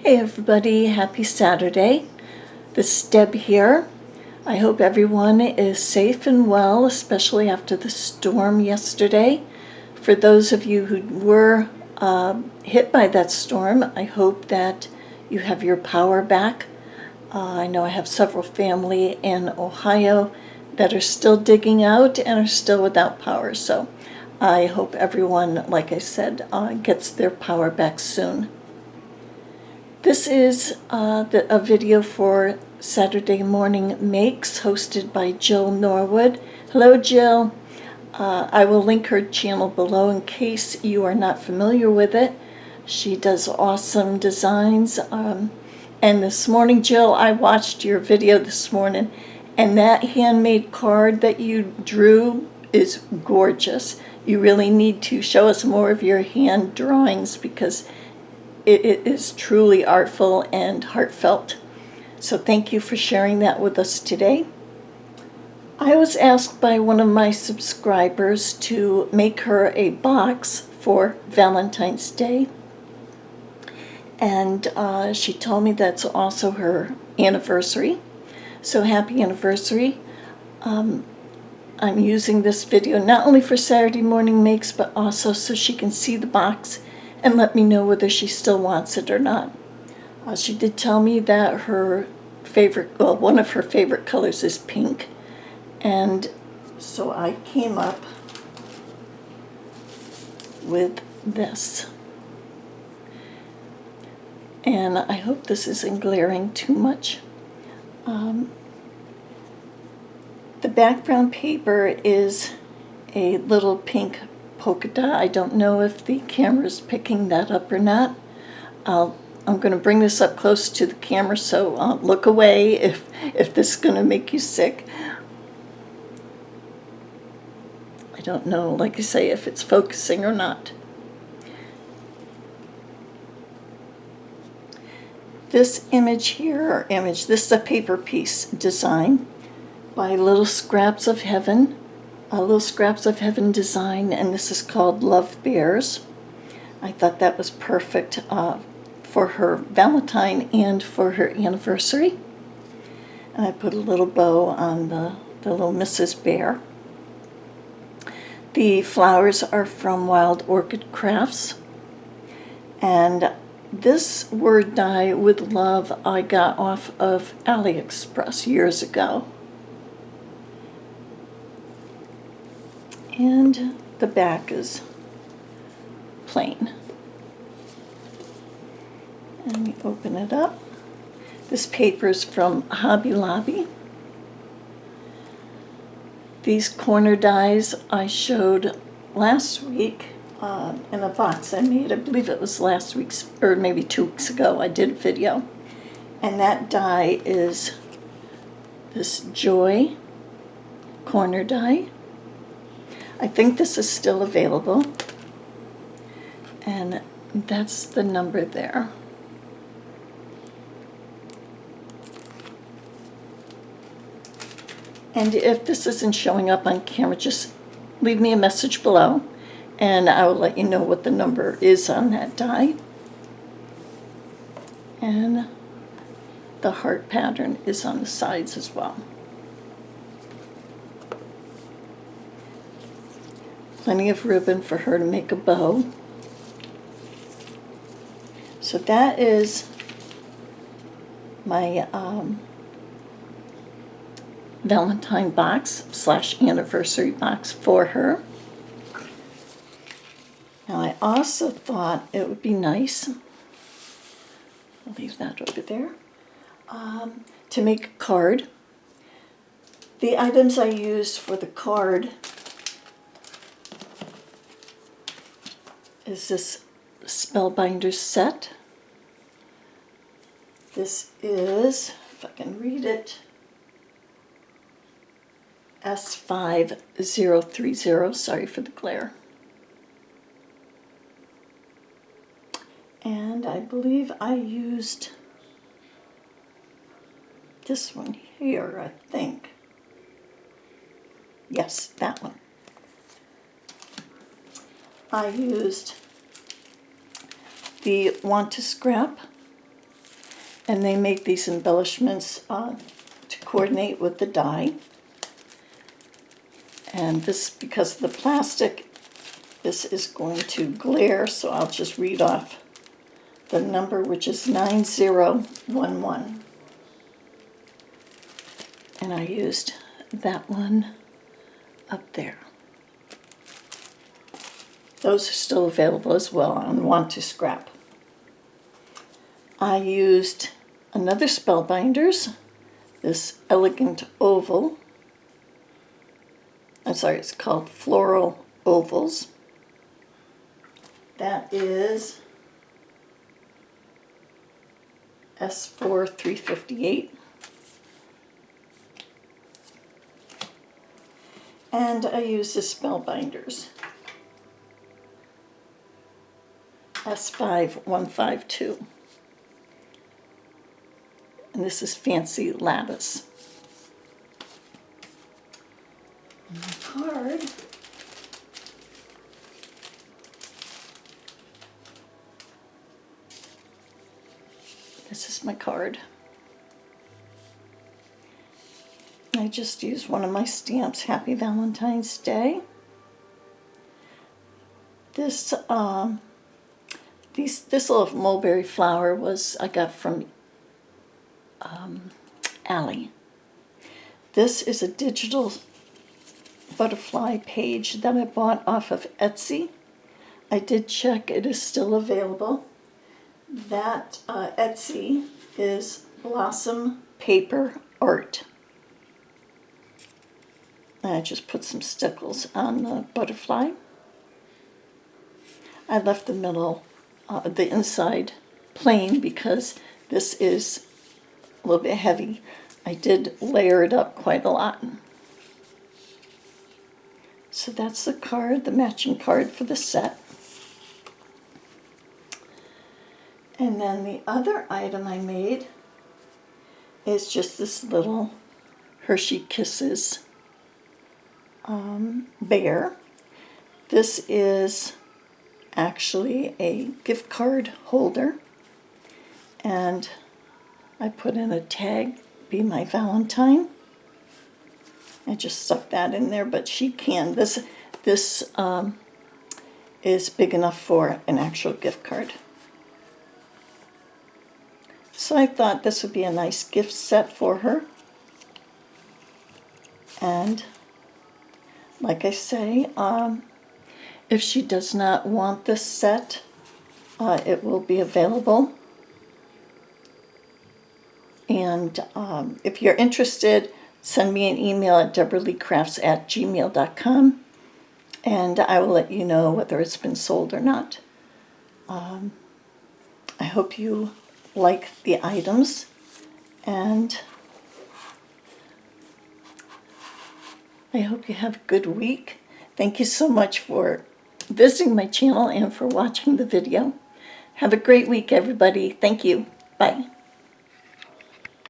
Hey everybody, happy Saturday. This is Deb here. I hope everyone is safe and well, especially after the storm yesterday. For those of you who were hit by that storm, I hope that you have your power back. I know I have several family in Ohio that are still digging out and are still without power, so I hope everyone, like I said, gets their power back soon. This is a video for Saturday Morning Makes, hosted by Jill Norwood. Hello, Jill. I will link her channel below in case you are not familiar with it. She does awesome designs. And this morning, Jill, I watched your video this morning, and that handmade card that you drew is gorgeous. You really need to show us more of your hand drawings because it is truly artful and heartfelt. So thank you for sharing that with us today. I was asked by one of my subscribers to make her a box for Valentine's Day. And she told me that's also her anniversary. So happy anniversary. I'm using this video not only for Saturday Morning Makes, but also so she can see the box and let me know whether she still wants it or not. She did tell me that her favorite, well, one of her favorite colors is pink. And so I came up with this. And I hope this isn't glaring too much. The background paper is a little pink polka dot. I don't know if the camera's picking that up or not. I'm going to bring this up close to the camera, so look away if this is going to make you sick. I don't know, like I say, if it's focusing or not. This image here, this is a paper piece design by Little Scraps of Heaven. Little Scraps of Heaven design, and this is called Love Bears. I thought that was perfect for her Valentine and for her anniversary. And I put a little bow on the little Mrs. Bear. The flowers are from Wild Orchid Crafts. And this word die with love I got off of AliExpress years ago. And the back is plain. And we open it up. This paper is from Hobby Lobby. These corner dies I showed last week in a box I made. I believe it was last week's, or maybe 2 weeks ago, I did a video. And that die is this Joy corner die. I think this is still available, and that's the number there. And if this isn't showing up on camera, just leave me a message below, and I will let you know what the number is on that die. And the heart pattern is on the sides as well. Plenty of ribbon for her to make a bow. So that is my Valentine box / anniversary box for her. Now I also thought it would be nice, I'll leave that over there, to make a card. The items I used for the card is this Spellbinder set. This is, if I can read it, S5030, sorry for the glare. And I believe I used this one here, I think. Yes, that one. I used the Want to Scrap And they make these embellishments to coordinate with the die. And this, because of the plastic, this is going to glare, so I'll just read off the number, which is 9011. And I used that one up there. Those are still available as well on Want to Scrap. I used another Spellbinders, this elegant oval. I'm sorry, it's called Floral Ovals. That is S4 358. And I use the Spellbinders, S5 152. And this is Fancy Lattice. And the card this is my card. I just used one of my stamps, Happy Valentine's Day. This this little mulberry flower I got from Allie. This is a digital butterfly page that I bought off of Etsy. I did check, it is still available. That Etsy is Blossom Paper Art. And I just put some stickles on the butterfly. I left the middle, the inside plain because this is a little bit heavy. I did layer it up quite a lot. So that's the card, the matching card for the set. And then the other item I made is just this little Hershey Kisses bear. This is actually a gift card holder. And I put in a tag, Be My Valentine. I just stuck that in there, but she can. This is big enough for an actual gift card. So I thought this would be a nice gift set for her. And like I say, if she does not want this set, it will be available. And if you're interested, send me an email at deborahleecrafts@gmail.com, and I will let you know whether it's been sold or not. I hope you like the items, and I hope you have a good week. Thank you so much for visiting my channel and for watching the video. Have a great week, everybody. Thank you. Bye.